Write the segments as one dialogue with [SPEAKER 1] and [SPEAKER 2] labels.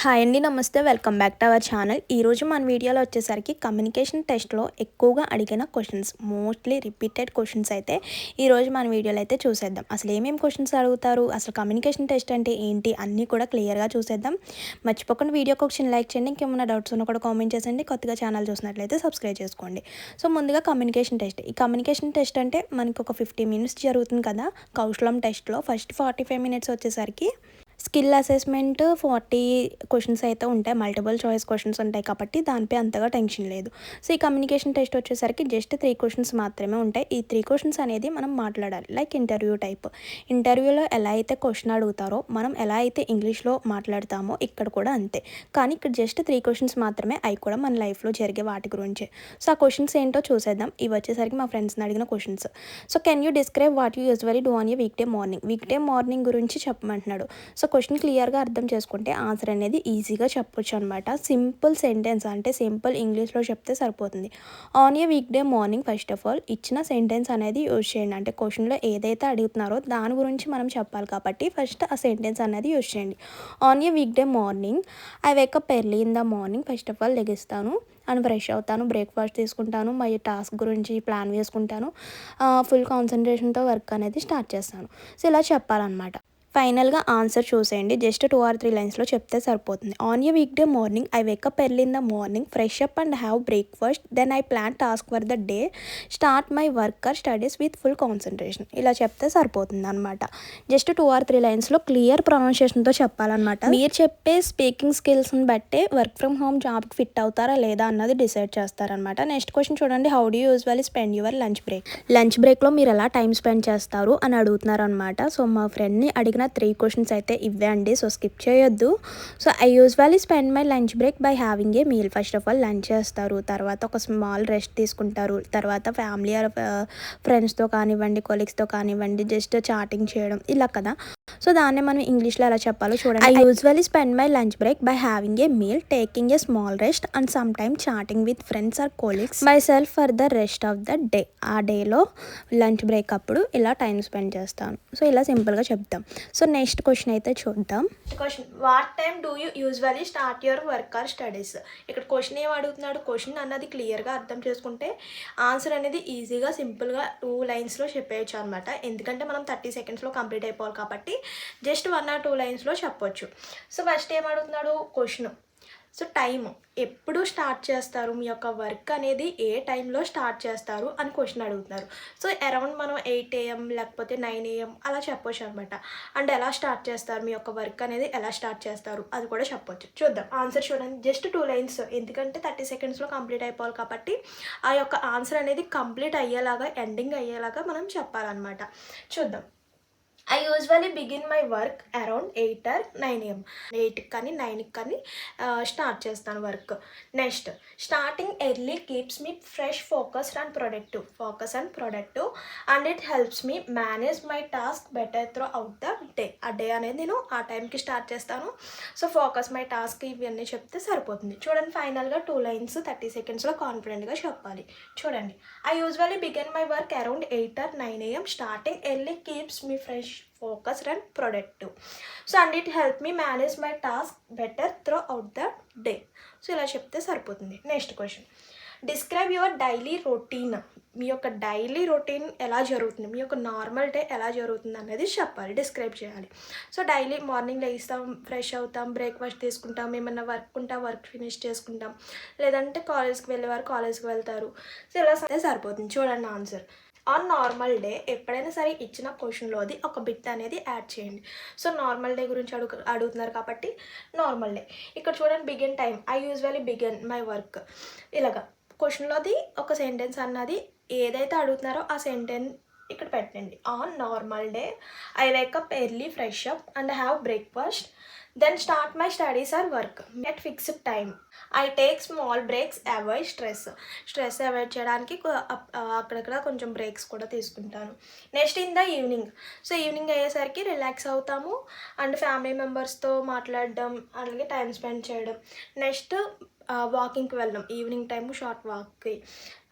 [SPEAKER 1] Hi అండి, నమస్తే. Welcome back to our channel. ఈరోజు మన వీడియోలో వచ్చేసరికి కమ్యూనికేషన్ టెస్ట్లో ఎక్కువగా అడిగిన క్వశ్చన్స్, మోస్ట్లీ రిపీటెడ్ క్వశ్చన్స్ అయితే ఈరోజు మన వీడియోలో అయితే చూసేద్దాం. అసలు ఏమేమి క్వశ్చన్స్ అడుగుతారు, అసలు కమ్యూనికేషన్ టెస్ట్ అంటే ఏంటి, అన్నీ కూడా క్లియర్గా చూసేద్దాం. మర్చిపోకుండా వీడియోకి ఒక చిన్న లైక్ చేయండి. ఇంకేమైనా డౌట్స్ ఉన్నా కూడా కామెంట్ చేయండి. కొత్తగా ఛానల్ చూసినట్లయితే సబ్స్క్రైబ్ చేసుకోండి. సో ముందుగా కమ్యూనికేషన్ టెస్ట్. ఈ కమ్యూనికేషన్ టెస్ట్ అంటే మనకి ఒక 50 minutes జరుగుతుంది కదా కౌశలం టెస్ట్లో. ఫస్ట్ 45 minutes వచ్చేసరికి స్కిల్ అసెస్మెంట్ 40 క్వశ్చన్స్ అయితే ఉంటాయి. మల్టిపుల్ చాయిస్ క్వశ్చన్స్ ఉంటాయి కాబట్టి దానిపై అంతగా టెన్షన్ లేదు. సో ఈ కమ్యూనికేషన్ టెస్ట్ వచ్చేసరికి జస్ట్ 3 క్వశ్చన్స్ మాత్రమే ఉంటాయి. ఈ 3 క్వశ్చన్స్ అనేది మనం మాట్లాడాలి, లైక్ ఇంటర్వ్యూ టైప్. ఇంటర్వ్యూలో ఎలా అయితే క్వశ్చన్ అడుగుతారో మనం ఎలా అయితే ఇంగ్లీష్లో మాట్లాడతామో ఇక్కడ కూడా అంతే. కానీ ఇక్కడ జస్ట్ 3 క్వశ్చన్స్ మాత్రమే, అవి కూడా మన లైఫ్లో జరిగే వాటి గురించే. సో ఆ క్వశ్చన్స్ ఏంటో చూసేద్దాం. ఇవి వచ్చేసరికి మా ఫ్రెండ్స్ని అడిగిన questions. So can you describe what you usually do on a week day morning. Week day morning గురించి చెప్పమంటున్నాడు. సో క్వశ్చన్ క్లియర్గా అర్థం చేసుకుంటే ఆన్సర్ అనేది ఈజీగా చెప్పొచ్చు అనమాట. సింపుల్ సెంటెన్స్, అంటే సింపుల్ ఇంగ్లీష్లో చెప్తే సరిపోతుంది. On a week day morning first of all ఇచ్చిన సెంటెన్స్ అనేది యూజ్ చేయండి. అంటే క్వశ్చన్లో ఏదైతే అడుగుతున్నారో దాని గురించి మనం చెప్పాలి కాబట్టి ఫస్ట్ ఆ సెంటెన్స్ అనేది యూజ్ చేయండి. On a week day morning I wake up early in the morning. First of all లెగిస్తాను అండ్ ఫ్రెష్ అవుతాను, బ్రేక్ఫాస్ట్ తీసుకుంటాను, మై టాస్క్ గురించి ప్లాన్ వేసుకుంటాను, ఫుల్ కాన్సన్ట్రేషన్తో వర్క్ అనేది స్టార్ట్ చేస్తాను. సో ఇలా చెప్పాలన్నమాట. ఫైనల్గా ఆన్సర్ చూసేయండి. జస్ట్ 2 or 3 లైన్స్లో చెప్తే సరిపోతుంది. On a week day morning I wake up early in the morning, fresh up and have breakfast, then I plan task for the day, start my work or studies with full concentration. ఇలా చెప్తే సరిపోతుంది అనమాట. Just 2 or 3 లైన్స్లో clear ప్రొనౌన్సియేషన్తో చెప్పాలన్నమాట. మీరు చెప్పే speaking స్కిల్స్ని బట్టే work from home జాబ్కి ఫిట్ అవుతారా లేదా అన్నది డిసైడ్ చేస్తారనమాట. నెక్స్ట్ క్వశ్చన్ చూడండి. How do usually spend your lunch break. Lunch బ్రేక్లో మీరు ఎలా టైం స్పెండ్ చేస్తారు అని అడుగుతున్నారు అనమాట. సో మా ఫ్రెండ్ని అడిగిన 3 క్వశ్చన్స్ అయితే ఇవే అండి. సో స్కిప్ చేయొద్దు. So I usually spend my lunch break by having a meal. First of all lunch చేస్తారు, తర్వాత ఒక స్మాల్ రెస్ట్ తీసుకుంటారు, తర్వాత ఫ్యామిలీ ఆర్ ఫ్రెండ్స్తో కానివ్వండి, కొలీగ్స్తో కానివ్వండి జస్ట్ చాటింగ్ చేయడం ఇలా కదా. సో దాన్ని మనం ఇంగ్లీష్లో ఎలా చెప్పాలో చూడండి. I usually spend my lunch break by having a meal, taking a small rest and some time chatting with friends or colleagues myself for the rest of the day. ఆ డేలో lunch break అప్పుడు ఇలా time spend చేస్తాను. So ఇలా సింపుల్గా చెప్తాం. So next question అయితే చూద్దాం. Question, what time do you usually start your work or studies. ఇక్కడ క్వశ్చన్ ఏం అడుగుతున్నాడు, క్వశ్చన్ అన్నది క్లియర్గా అర్థం చేసుకుంటే ఆన్సర్ అనేది ఈజీగా సింపుల్గా 2 లైన్స్లో చెప్పేయచ్చు అనమాట. ఎందుకంటే మనం 30 secondsలో కంప్లీట్ అయిపోవాలి కాబట్టి జస్ట్ 1 or 2 లైన్స్లో చెప్పొచ్చు. సో ఫస్ట్ ఏం అడుగుతున్నాడు క్వశ్చన్. సో టైము ఎప్పుడు స్టార్ట్ చేస్తారు, మీ యొక్క వర్క్ అనేది ఏ టైంలో స్టార్ట్ చేస్తారు అని క్వశ్చన్ అడుగుతున్నారు. సో అరౌండ్ మనం 8 AM లేకపోతే 9 AM అలా చెప్పొచ్చు అనమాట. అండ్ ఎలా స్టార్ట్ చేస్తారు, మీ యొక్క వర్క్ అనేది ఎలా స్టార్ట్ చేస్తారు అది కూడా చెప్పొచ్చు. చూద్దాం ఆన్సర్ చూడండి. జస్ట్ 2 lines, ఎందుకంటే 30 secondsలో కంప్లీట్ అయిపోవాలి కాబట్టి ఆ యొక్క ఆన్సర్ అనేది కంప్లీట్ అయ్యేలాగా, ఎండింగ్ అయ్యేలాగా మనం చెప్పాలన్నమాట. చూద్దాం. I usually begin my work around 8 or 9 AM. 8కి కానీ 9కి కానీ స్టార్ట్ చేస్తాను work. Next, starting early keeps me fresh, focused and productive and it helps me manage my task better through out the day. ఆ day అనేది నేను ఆ టైంకి start చేస్తాను. సో ఫోకస్ మై టాస్క్ ఇవన్నీ చెప్తే సరిపోతుంది. చూడండి ఫైనల్గా 2 lines 30 secondsలో కాన్ఫిడెంట్గా చెప్పాలి. చూడండి. I usually begin my work around 8 or 9 AM. Starting early keeps me fresh, focused and productive. So and it helped me manage my task better throughout the day. So ఇలా చెప్తే సరిపోతుంది. Next question, describe your daily routine. మీ యొక్క daily routine ఎలా జరుగుతుంది, మీ యొక్క normal day ఎలా జరుగుతుంది అనేది చెప్పాలి, డిస్క్రైబ్ చేయాలి. సో డైలీ మార్నింగ్ లేస్తాం, ఫ్రెష్ అవుతాం, బ్రేక్ఫాస్ట్ తీసుకుంటాం, ఏమన్నా వర్క్ ఉంటే వర్క్ ఫినిష్ చేసుకుంటాం, లేదంటే కాలేజ్కి వెళ్ళేవారు కాలేజ్కి వెళ్తారు. సో ఇలా సరిపోతుంది. చూడండి ఆన్సర్. ఆన్ నార్మల్ డే ఎప్పుడైనా సరే ఇచ్చిన క్వశ్చన్లోది ఒక బిట్ అనేది యాడ్ చేయండి. సో నార్మల్ డే గురించి అడుగుతున్నారు కాబట్టి నార్మల్ డే. ఇక్కడ చూడండి begin time, I usually begin my work. ఇలాగా క్వశ్చన్లోది ఒక సెంటెన్స్ అన్నది ఏదైతే అడుగుతున్నారో ఆ సెంటెన్స్ ఇక్కడ పెట్టండి. On normal day I wake up early, fresh up and have breakfast, then start my studies or work at fixed time. I take small breaks, avoid stress avoid చేయడానికి అక్కడక్కడ కొంచెం బ్రేక్స్ కూడా తీసుకుంటాను. Next in the evening. So evening అయ్యేసరికి relax అవుతాము and family మెంబర్స్తో మాట్లాడడం, అలాగే టైం స్పెండ్ చేయడం. నెక్స్ట్ వాకింగ్కి వెళ్ళడం, ఈవినింగ్ టైము షార్ట్ వాక్కి.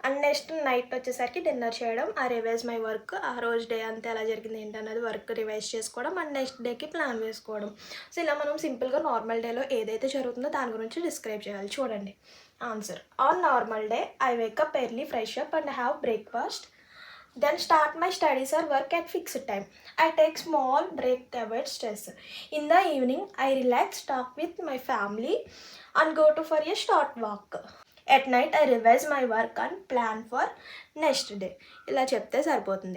[SPEAKER 1] అండ్ నెక్స్ట్ నైట్ వచ్చేసరికి డిన్నర్ చేయడం, రివైజ్ మై వర్క్, ఆ రోజు డే అంతా ఎలా జరిగింది ఏంటన్నది వర్క్ రివైజ్ చేసుకోవడం అండ్ నెక్స్ట్ డేకి ప్లాన్ వేసుకోవడం. సో ఇలా మనం సింపుల్గా నార్మల్ డేలో ఏదైతే జరుగుతుందో దాని గురించి డిస్క్రైబ్ చేయాలి. చూడండి answer. On normal day I wake up early, fresh up and have breakfast, then start my studies or work at fixed time. I take small break to avoid stress. In the evening, I relax, talk with my family and go to for a short walk. At night, I revise my work and plan for next day. ఇలా చెప్తే సరిపోతుంది.